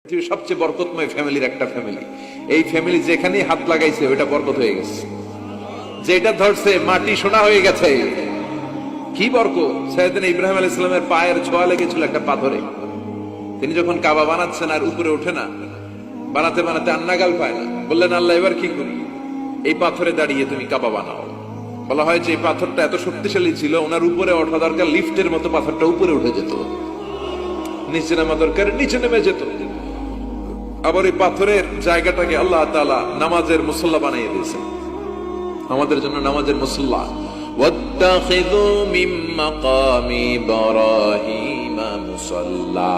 পৃথিবীর সবচেয়ে বরকতময় ফ্যামিলির একটা ফ্যামিলি। এই ফ্যামিলি যেখানে হাত লাগাইছে ওইটা বরকত হয়ে গেছে, যেটা ধরছে মাটি সোনা হয়ে গেছে। কি বরকত! সাইয়েদনা ইব্রাহিম আলাইহিস সালামের পায়ের ছোঁয়া লেগেছিল একটা পাথরে। তিনি যখন কাবা বানাচ্ছেন আর উপরে ওঠে না, বানাতে বানাতে আন্নাগাল পায় না, বললেন আল্লাহ এবার কি করি? এই পাথরে দাঁড়িয়ে তুমি কাবা বানাও। বলা হয় যে এই পাথরটা এত শক্তিশালী ছিল, ওনার উপরে ওঠা দরকার লিফটের মতো, পাথরটা উপরে উঠে যেত, নিচে নামা দরকার নিচে নেমে যেত। আবার এই পাথরের জায়গাটাকে আল্লাহ তাআলা নামাজের মুসল্লা বানিয়ে দিয়েছেন, আমাদের জন্য নামাজের মুসল্লা। ওয়াত্তাখিযু মিন মাকামি ইব্রাহিম মুসাল্লা।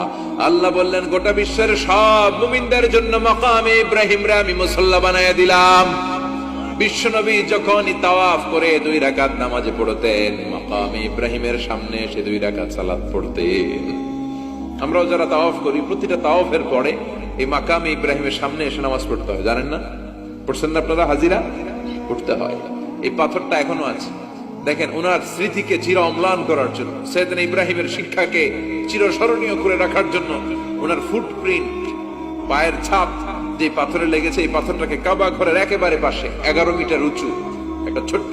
আল্লাহ বললেন গোটা বিশ্বের সব মুমিনদের জন্য মাকামে ইব্রাহিমরে আমি মুসল্লা বানায়া দিলাম। বিশ্বনবী যখন তাওয়াফ করে 2 রাকাত নামাজে পড়তেন, মাকামে ইব্রাহিমের সামনে এসে 2 রাকাত সালাত পড়তেন। আমরাও যারা তাওয়াফ করি, প্রতিটা তাওয়াফের পরে এই মাকামে ইব্রাহিমের সামনে এসে নামাজ পড়তে হয়, জানেন না? পড়ছেন না আপনারা? হাজিরা পড়তে হয়। এই পাথরটা এখনো আছে। দেখেন, ওনার স্মৃতিকে চির অম্লান করার জন্য, সাইয়েদনা ইব্রাহিমের শিক্ষাকে চিরস্মরণীয় করে রাখার জন্য, ওনার ফুটপ্রিন্ট, পায়ের ছাপ যে পাথরে লেগেছে, এই পাথরটাকে কাবা ঘরের একেবারে পাশে 11 মিটার উঁচু একটা ছোট্ট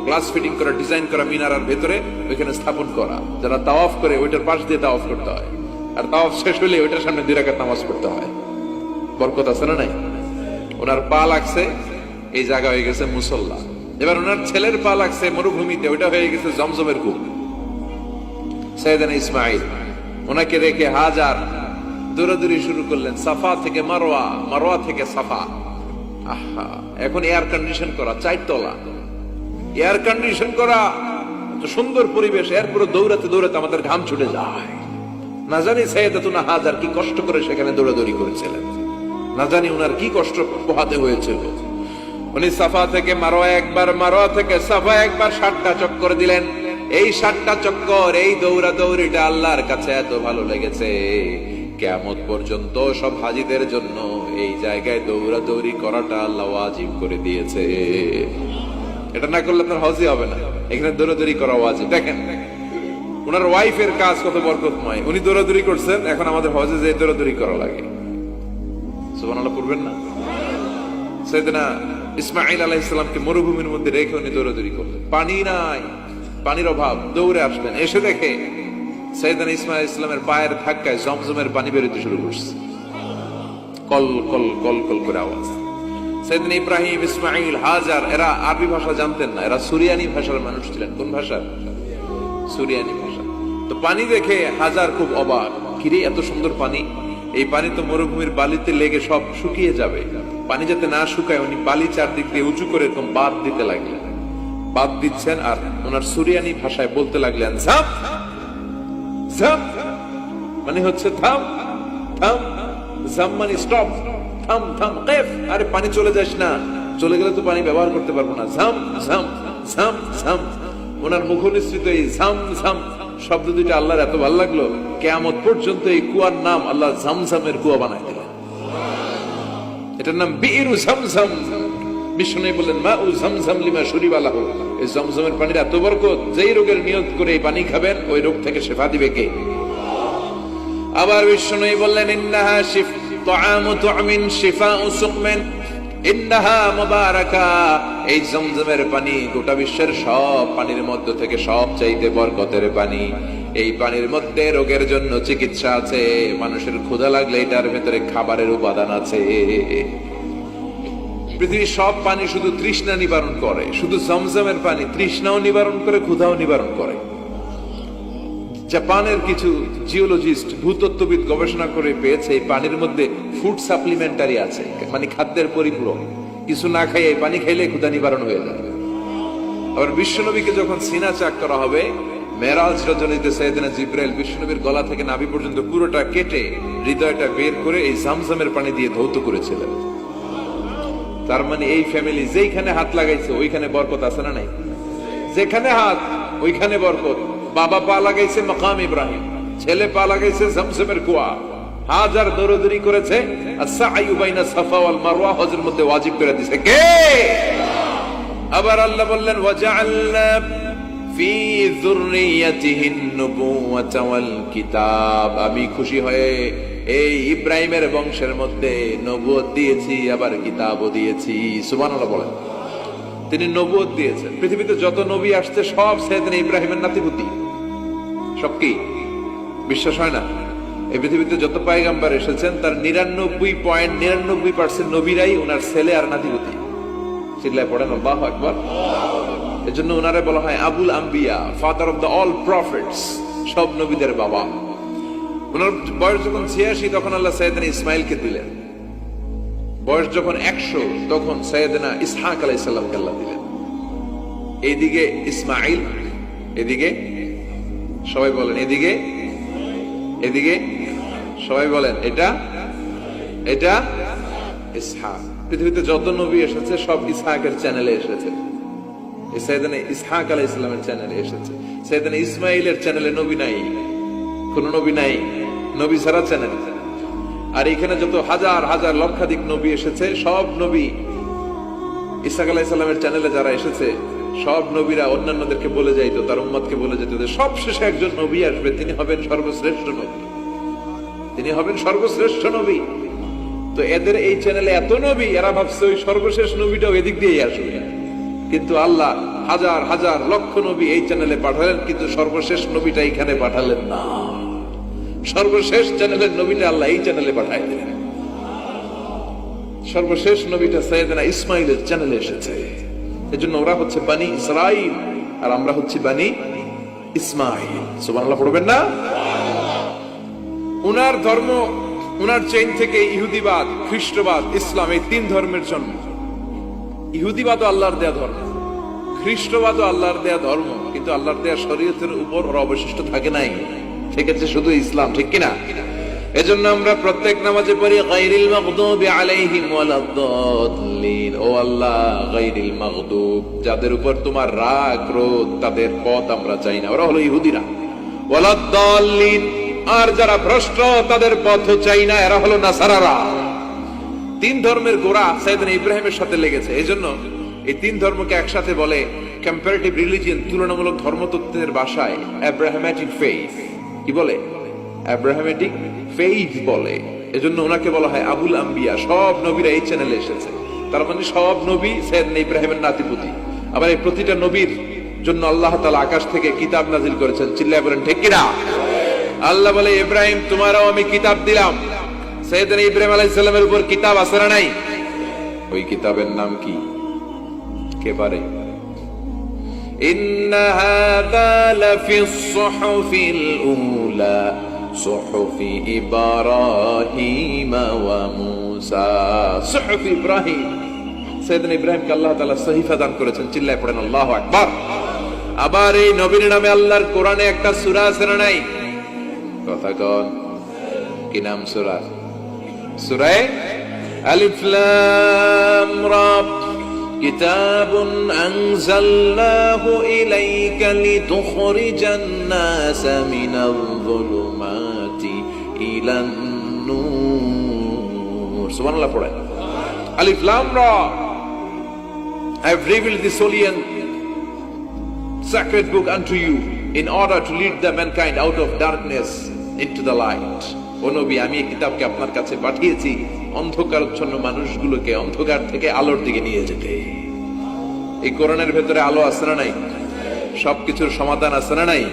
গ্লাস ফিটিং করা, ডিজাইন করা মিনারার ভেতরে ওইখানে স্থাপন করা। যারা তাওয়াফ করে ওইটার পাশ দিয়ে তাওয়াফ করতে হয়, আর তাওয়াফ শেষ হলে ওইটার সামনে 2 রাকাত নামাজ পড়তে হয়। বরকত আছে না নাই? ওনার পা লাগছে, এই জায়গা হয়ে গেছে মুসল্লা। এবার ওনার ছেলের পা লাগছে মরুভূমিতে, ওইটা হয়ে গেছে জমজমের কূপ। সাইয়েদনা ইসমাইল, ওনাকে রেখে হাজার দৌড়াদৌড়ি শুরু করলেন, সাফা থেকে মারওয়া, মারওয়া থেকে সাফা। আহা, এখন এয়ার কন্ডিশন করা, 4 তলা এয়ার কন্ডিশন করা, সুন্দর পরিবেশ, এরপরে দৌড়াতে দৌড়াতে আমাদের ঘাম ছুটে যায়। না জানি সাইয়েদাতুনা হাজার কি কষ্ট করে সেখানে দৌড়াদৌড়ি করেছিলেন, না জানি উনার কি কষ্ট পোহাতে হয়েছিল। উনি সাফা থেকে মারওয়া একবার, মারওয়া থেকে সাফা একবার 7টা চক্কর দিলেন। এই 7টা চক্কর, এই দৌড়াদৌড়িটা আল্লাহর কাছে এত ভালো লেগেছে, কিয়ামত পর্যন্ত সব হাজীদের জন্য এই জায়গায় দৌড়াদৌড়ি করাটা আল্লাহ ওয়াজিব করে দিয়েছে। এটা না করলে আপনার হজই হবে না, এখানে দৌড়াদৌড়ি করা ওয়াজিব। দেখেন ওনার ওয়াইফের কাজ কত বরকতময়, উনি দৌড়াদৌড়ি করছেন, এখন আমাদের হজে যে দৌড়াদৌড়ি করা লাগে। সুবহানাল্লাহ পড়বেন না? সাইয়েদনা ইসমাঈল আলাইহিস সালামকে মরুভূমির মধ্যে রেখে উনি দৌড়াদৌড়ি করলেন, পানি নাই, পানির অভাব, দৌড়ে আসলেন, এসে দেখে সাইয়েদনা ইসমাঈল আলাইহিস সালামের পায়ের ধাক্কায় জমজমের পানি বেরোতে শুরু করছে, কল কল কল কল করে আওয়াজ। সাইয়েদনা ইব্রাহিম, ইসমাঈল, হাজার এরা আরবি ভাষা জানতেন না, এরা সুরিয়ানি ভাষার মানুষ ছিলেন। কোন ভাষা? সুরিয়ানি ভাষা। তো পানি দেখে হাজার খুব অবাক, কিরে এত সুন্দর পানি, এই পানি তো মরুভূমির বালিতে লেগে সব শুকিয়ে যাবে। পানি যাতে না শুকায় উনি বালি চারদিক দিয়ে উঁচু করে এরকম বাঁধ দিতে লাগলেন, বাঁধ দিচ্ছেন আর ওনার সুরিয়ানি ভাষায় বলতে লাগলেন ঝাপ ঝাপ, মানে হচ্ছে থাম থাম, ঝাম মানে স্টপ, থাম থাম, কেফ, আরে পানি চলে যাস না, চলে গেলে তো পানি ব্যবহার করতে পারবো না, ঝাম ঝাম ঝাম ঝাম। ওনার মুখ নিঃসৃত এই ঝাম ঝাম শব্দ দুইটা আল্লাহর এত ভালো লাগলো, কিয়ামত পর্যন্ত এই কুয়ার নাম আল্লাহ ঝমঝমের কুয়া বানায় দিলেন। এটার নাম বিইরু ঝমঝম। বিষ্ণু বললেন মা উ ঝমঝম লিমা শুরিবা লাহু, এই জমজমের পানির এত বরকত, যেই রোগের নিয়ত করে এই পানি খাবেন ওই রোগ থেকে শিফা দিবে কে? আবার বিষ্ণু বললেন ইন্নাহা তাআমু তুমিন শিফাউ সুকমিন ইন্নাহা মুবারাকা, এই জমজমের পানি গোটা বিশ্বের সব পানির মধ্য থেকে সবচাইতে বরকতের পানি। এই পানির মধ্যে রোগের জন্য চিকিৎসা আছে, মানুষের ক্ষুধা লাগলে এটার ভেতরে খাবারের উপাদান আছে। পৃথিবীর সব পানি শুধু তৃষ্ণা নিবারণ করে, শুধু জমজমের পানি তৃষ্ণাও নিবারণ করে, ক্ষুধাও নিবারণ করে। জাপানের কিছু জিওলজিস্ট, ভূতত্ত্ববিদ গবেষণা করে পেয়েছে এই পানির মধ্যে ফুড সাপ্লিমেন্টারি আছে, মানে খাদ্যের পরিপূরক। কিছু না খাই এই পানি খাইলে ক্ষুধা নিবারণ হয়ে যায়। আবার বিশ্বনবীকে যখন সিনা চাক করা হবে, মেরাজ রজনীতে সাইয়েদনা জিবরাইল বিশ্বনবীর গলা থেকে নাভি পর্যন্ত পুরোটা কেটে হৃদয়টা বের করে এই জামজামের পানি দিয়ে ধৌত করেছিলেন। তার মানে এই ফ্যামিলি যেইখানে হাত লাগাইছে ওইখানে বরকত আছে না নাই? যেখানে হাত ওইখানে বরকত। বাবা পা লাগাইছে মাকাম ইব্রাহিম, ছেলে পা লাগাইছে জমজমের কুয়া, হাজার দৌড়াদৌড়ি করেছে, আস-সা'য়ু বাইনা সাফা ওয়াল মারওয়া হজের মধ্যে ওয়াজিব করে দিয়েছে কে? আবার আল্লাহ বললেন ওয়াজআলনা ফি যুররিয়াতিহিন নুবুওয়াতা ওয়াল কিতাব, আমি খুশি হয়ে এই ইব্রাহিমের বংশের মধ্যে নবুয়ত দিয়েছি, আবার কিতাবও দিয়েছি। সুবহানাল্লাহ বলেন। তিনি নবুয়ত দিয়েছেন। পৃথিবীতে যত নবী আসছে সব সাইয়েদনা ইব্রাহিমের নাতিপুতি। সব কি বিশ্বাস হয় না? এই পৃথিবীতে যত পয়গম্বর এসেছেন তার 99.99% নবীরাই ওনার ছেলে আর নাতিপুতি। চিল্লায় পড়েন আল্লাহু আকবার। এজন্য ওনারে বলা হয় আবুল আম্বিয়া, father of the all prophets, সব নবীদের বাবা। ওনার বয়স যখন 86 তখন আল্লাহ সাইয়েদনা ইসমাইলকে দিলেন। বয়স যখন 100 তখন সাইয়েদনা ইসহাক আলাইহিস সালামকে আল্লাহ দিলেন। এইদিকে ইসমাইল, এদিকে সবাই বলেন এদিকে, এদিকে সবাই বলেন এটা ইসহাক। পৃথিবীতে যত নবী এসেছে সব ইসহাকের চ্যানেলে এসেছে। সাইয়েদনা ইসহাক আলাইহিস সালামের চ্যানেলে এসেছে। সাইয়েদনা ইসমাইলের চ্যানেলে নবী নাই, কোন নবী নাই, নবী ছাড়া চ্যানেল। আর এখানে যত হাজার হাজার লক্ষাধিক নবী এসেছে সব নবী ইসহাক আলাইহিস সালামের চ্যানেলে যারা এসেছে সব নবীরা অন্যান্যদেরকে বলে যাইতো, তার উম্মতকে বলে যেত যে সবশেষে একজন নবী আসবে, তিনি হবেন সর্বশ্রেষ্ঠ নবী, তিনি হবেন সর্বশ্রেষ্ঠ নবী। তো এদের এই চ্যানেলে এত নবী, এরা ভাবছে ওই সর্বশেষ নবীটাও এদিক দিয়েই আসবে। কিন্তু আল্লাহ হাজার হাজার লক্ষ নবী এই চ্যানেলে পাঠালেন, কিন্তু সর্বশেষ নবীটা এখানে পাঠালেন না। সর্বশেষ চ্যানেলের নবীটা আল্লাহ এই চ্যানেলে পাঠাই দিলেন। সর্বশেষ নবীটা সাইয়েদনা ইসমাইলের চ্যানেলে এসেছে। এজন্য ওরা হচ্ছে বানি ইসরাইল আর আমরা হচ্ছি বানি ইসমাইল। সুবহানাল্লাহ পড়বেন না? উনার ধর্ম, উনার চেইন থেকে ইহুদিবাদ, খ্রিস্টবাদ, ইসলাম, এই তিন ধর্মের জন্ম। ইহুদিবাদও আল্লাহর দেয়া ধর্ম, খ্রিস্টবাদও আল্লাহর দেয়া ধর্ম, কিন্তু আল্লাহর দেয়া শরীয়তের উপর ওরা অবশিষ্ট থাকে নাই, থেকেছে শুধু ইসলাম। ঠিক কিনা? এজন্য আমরা প্রত্যেক নামাজে পড়ি গায়রিল মাগদুবি আলাইহিম ওয়ালাদ-দাল্লিন। ও আল্লাহ, গায়রিল মাগদুব, যাদের উপর তোমার রাগ ক্রোধ, তাদের পথ আমরা চাই না, ওরা হলো ইহুদিরা। ওয়ালাদ-দাল্লিন, আর যারা ভ্রষ্ট তাদের পথও চাই না, এরা হলো নাসারারা। তিন ধর্মের গোড়া সাইয়েদনা ইব্রাহিমের সাথে লেগেছে। এজন্য এই তিন ধর্মকে একসাথে বলে কম্পারেটিভ রিলিজিয়ন, তুলনামূলক ধর্মতত্ত্বের ভাষায় অ্যাব্রাহামেটিক ফেইথ। কি বলে? অ্যাব্রাহামেটিক ফেইথ বলে। এজন্য ওনাকে বলা হয় আবুল আম্বিয়া। সব নবীরা এই চ্যানেলে এসেছে, তার মানে সব নবী সাইয়েদনা ইব্রাহিমের নাতিপুতি। আবার এই প্রতিটা নবীর জন্য আল্লাহ তাআলা আকাশ থেকে কিতাব নাজিল করেছেন। চিল্লায় বলেন ঠিক কিনা? আল্লাহ বলে ইব্রাহিম তোমারও আমি কিতাব দিলাম। সাইয়েদনা ইব্রাহিম আলাইহিস সালামের উপর কিতাব আছে না নাই? ওই কিতাবের নাম কি? কে পারে? ইন্না হাযা লাফিস সুহুফিল উলা সুহুফি ইব্রাহিম ওয়া মূসা। সুহুফ ইব্রাহিম, সাইয়েদনা ইব্রাহিমকে আল্লাহ তাআলা সহিফা দান করেছেন। চিল্লায় পড়েন আল্লাহু আকবার। আবার এই নবীর নামে আল্লাহর কোরআনে একটা সূরা আছে না নাই? কথা কন, কি নাম সূরা? সূরা আলিফ লাম রা। কিতাবুন আনজালনাহু ইলাইকা লিতুখরিজান নাসা মিনাল যুলুমাতি ইলান নূর। সুবহানাল্লাহ পড়েন। আলিফ লাম রা, I have revealed this holy and sacred book unto you in order to lead the mankind out of darkness into the light. ও নবী, আমি এই কিতাবকে আপনার কাছে পাঠিয়েছি অন্ধকারাচ্ছন্ন মানুষগুলোকে অন্ধকার থেকে আলোর দিকে নিয়ে যেতে। এই কোরআনের ভেতরে আলো আছে না নাই? সবকিছুর সমাধান আছে না নাই?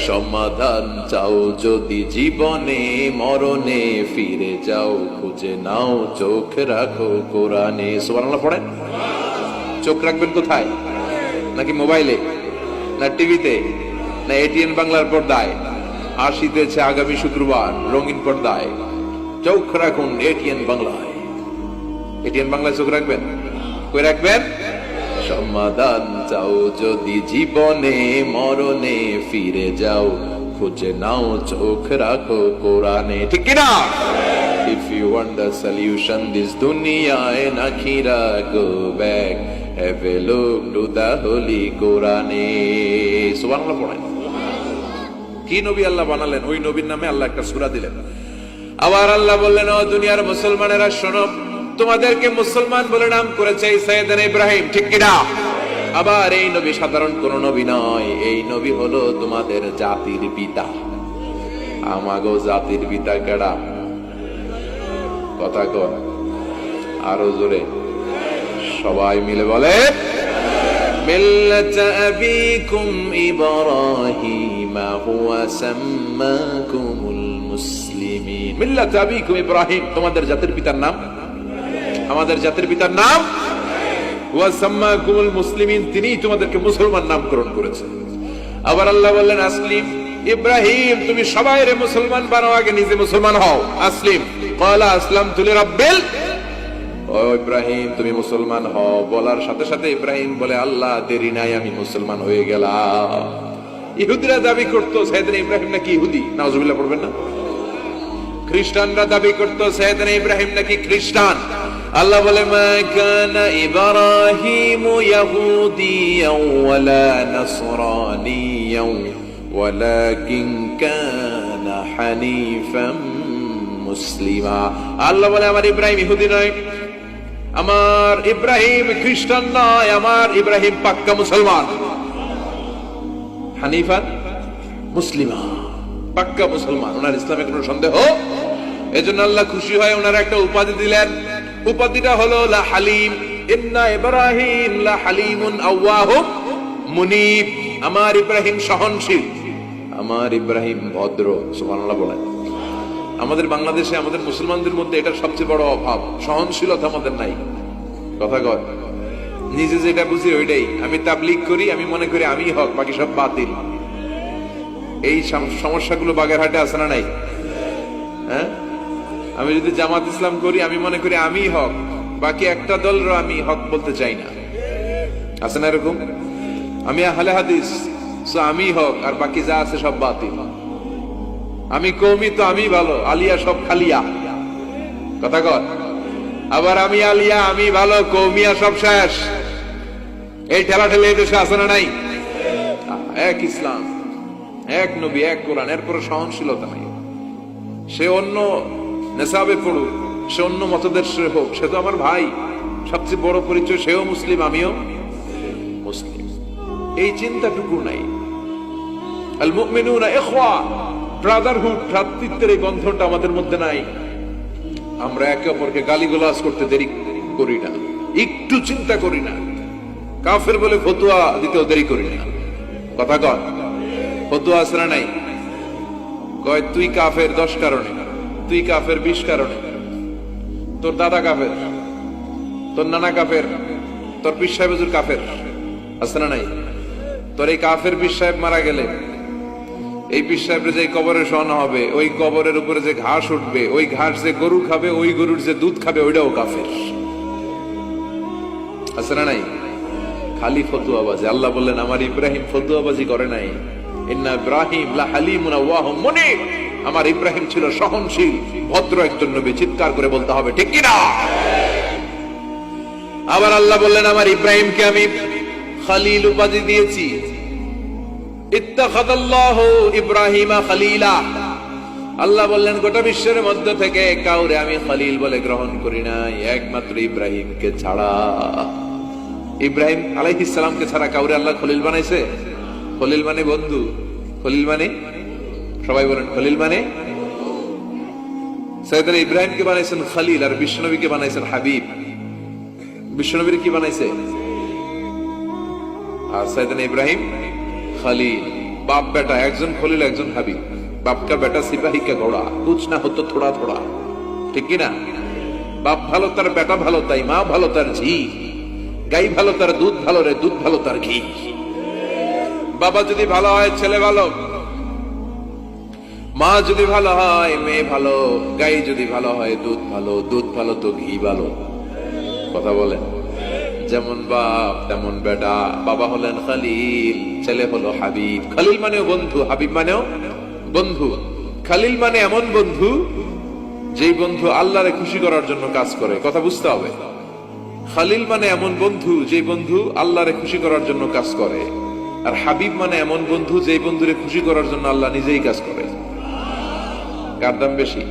সমাধান চাও যদি জীবনে মরণে, ফিরে যাও খুঁজে নাও, চোখ রাখো কোরআনে। সুবহানাল্লাহ পড়েন। চোখ রাখবেন কোথায়? নাকি মোবাইলে, না টিভিতে, না এটিএন বাংলার পর্দায়? আসিতেছে আগামী শুক্রবার রঙিন পর্দায়। চোখ রাখুন এটিএন বাংলায়। এটিএন বাংলায় চোখ রাখবেন। কই রাখবেন? সমাধান চাও যদি জীবনে মরণে, ফিরে যাও খুঁজে নাও, চোখ রাখো কোরআনে। ঠিক কিনা? If you want the solution this dunya and akhirah, go back, have a look to the holy Quran. সুবহানাল্লাহ পড়েন। কি নবী আল্লাহ বানালেন, ওই নবীর নামে আল্লাহ একটা সূরা দিলেন। আবার আল্লাহ বললেন, ও দুনিয়ার মুসলমানেরা শোনো, তোমাদেরকে মুসলমান বলে নাম করেছে সাইয়েদনা ইব্রাহিম। ঠিক কিনা? আবার এই নবী সাধারণ কোন নবী নয়, এই নবী হলো তোমাদের জাতির পিতা। আমাগো জাতির পিতা কেডা? কথা কর আরো জোরে, সবাই মিলে বলে মিল্লাত আবিকুম ইব্রাহিম হুয়া সাম্মাকুমুল মুসলিমিন। মিল্লাত আবিকুম ইব্রাহিম, তোমাদের জাতির পিতার নাম, আমাদের জাতির পিতার নাম হুয়া সাম্মাকুমুল মুসলিমিন, তিনিই তোমাদেরকে মুসলমান নামকরণ করেছেন। আবার আল্লাহ বললেন আসলিম, ইব্রাহিম তুমি সবাইরে মুসলমান বানাও, আগে নিজে মুসলমান হও। আসলিম ক্বালা আসলামতু লিরাব্বিল, ও ইব্রাহিম তুমি মুসলমান হও বলার সাথে সাথে ইব্রাহিম বলে আল্লাহ দেরি নাই, আমি মুসলমান হয়ে গেলাম। ইহুদিরা দাবি করতো সাইয়েদনা ইব্রাহিম নাকি ইহুদি, নাউজুবিল্লাহ পড়বেন না। খ্রিস্টানরা দাবি করতো সাইয়েদনা ইব্রাহিম নাকি খ্রিস্টান। আল্লাহ বলে মা কানা ইব্রাহিমু ইয়াহুদিয়াও ওয়ালা নাসরানিয়াও ওয়ালাকিন কানা হানিফাম মুসলিমা। আল্লাহ বলে আমার ইব্রাহিম ইহুদি নয়, আমার ইব্রাহিম খ্রিস্টান নয়, আমার ইব্রাহিম পাক্কা মুসলমান। হানিফান মুসলিমা, পাক্কা মুসলমান, ওনার ইসলামে কোনো সন্দেহ। এজন্য আল্লাহ খুশি হয় ওনার একটা উপাধি দিলেন, উপাধিটা হলো লা হালিম। ইন্না ইব্রাহিম লা হালিমুন আওয়াহুম মুনিব, আমার ইব্রাহিম সহনশীল, আমার ইব্রাহিম ভদ্র। সুবহানাল্লাহ বলেন। আমাদের বাংলাদেশে আমাদের মুসলমানদের মধ্যে এটা সবচেয়ে বড় অভাব, সহনশীলতা আমাদের নাই। কথা কয়, নিজে যেটা বুঝি ওইটাই। আমি তাবলীগ করি, আমি মনে করি আমি হক, বাকি সব বাতিল। এই সমস্যাগুলো বাগেরহাটে আছে না নাই? হ্যাঁ, আমি যদি জামাত ইসলাম করি, আমি মনে করি আমি হক, বাকি একটা দলর আমি হক বলতে চাই না, আছে না এরকম? আমি আহলে হাদিস, সো আমি হক, আর বাকি যা আছে সব বাতিল। আমি কওমি, তো আমি ভালো, আলিয়া সব খালিয়া। কথা কর। আবার আমি আলিয়া, আমি ভালো, কওমিয়া সব শেষ। এই ঠেলাঠেলি এই দেশে আছে না নাই? এক ইসলাম, এক নবী, এক কোরআন, এরপরে সহনশীলতা নাই। সে অন্য নেশাবে পড়ুক, সে অন্য মতদর্শে হোক, সে তো আমার ভাই। সবচেয়ে বড় পরিচয় সেও মুসলিম, আমিও মুসলিম। এই চিন্তাটুকু নাই। আল মুমিনুনা ইখওয়া, ব্রাদারহুড, ভ্রাতৃত্বের এই বন্ধনটা আমাদের মধ্যে নাই। আমরা একে অপরকে গালিগালাজ করতে দেরি করি না, একটু চিন্তা করি না। কাফের বলে ফতোয়া দিতেও দেরি করি না। কথা কয়, ফতোয়া আছে না নাই? কয় তুই কাফের 10 কারণে, তুই কাফের 20 কারণে, তোর দাদা কাফের, তোর নানা কাফের, তোর পীর সাহেব হুজুর কাফের, আছে না নাই? তোর এই কাফের পীর সাহেব মারা গেলে, এই পীর সাহেবের যে কবরে শোয়ানো হবে, ওই কবরের উপরে যে ঘাস উঠবে, ওই ঘাস যে গরু খাবে, ওই গরুর যে দুধ খাবে, ওইটাও কাফের, আছে না নাই? খালি ফতুয়াবাজি। আল্লাহ বললেন আমার ইব্রাহিম ফতুয়াবাজি করে নাই। ইন্না ইব্রাহিম লা হালিমুন আওয়াহুম মুনিব, আমার ইব্রাহিম ছিল সহনশীল, ভদ্র একজন নবী। চিৎকার করে বলতে হবে ঠিক কি না? আবার আল্লাহ বললেন আমার ইব্রাহিমকে আমি খলিল উপাধি দিয়েছি। ইত্তাখাযাল্লাহু ইব্রাহিমা খলিলা, আল্লাহ বললেন গোটা বিশ্বের মধ্য থেকে কাউরে আমি খলিল বলে গ্রহণ করি নাই, একমাত্র ইব্রাহিমকে ছাড়া। ইব্রাহিম আলাইহিস সালামকে ছাড়া কাউরে আল্লাহ খলিল বানাইছে? খলিল মানে বন্ধু, খলিল মানে, সবাই বলেন খলিল মানে। সাইয়েদনা ইব্রাহিমকে বানাইছেন খলিল, আর বিশ্বনবীকে বানাইছেন হাবিব। বিশ্বনবীর কি বানাইছে? আর সাইয়েদনা ইব্রাহিম খলিল। বাপ বেটা, একজন খলিল একজন হাবিব। বাপ কা বেটা সিপাহী কা ঘোড়া, কুছ না হতো থোড়া থোড়া, ঠিক কি না? বাপ ভালো তার বেটা ভালো, তাই মা ভালো তার ঝি, গাই ভালো তার দুধ ভালো রে, দুধ ভালো তার ঘি। বাবা যদি ভালো হয় ছেলে ভালো, মা যদি ভালো হয় মেয়ে ভালো, গাই যদি ভালো হয় দুধ ভালো, দুধ ভালো তো ঘি ভালো। কথা বলেন। যেমন বাপ তেমন বেটা। বাবা হলেন খলিল, ছেলে হলো হাবিব। খলিল মানেও বন্ধু, হাবিব মানেও বন্ধু। খলিল মানে এমন বন্ধু যেই বন্ধু আল্লাহরে খুশি করার জন্য কাজ করে। কথা বুঝতে হবে। খলিল মানে এমন বন্ধু যেই বন্ধু আল্লাহরে খুশি করার জন্য কাজ করে। আর হাবিব মানে এমন বন্ধু যেই বন্ধুরে খুশি করার জন্য আল্লাহ নিজেই কাজ করে। কার দাম বেশি?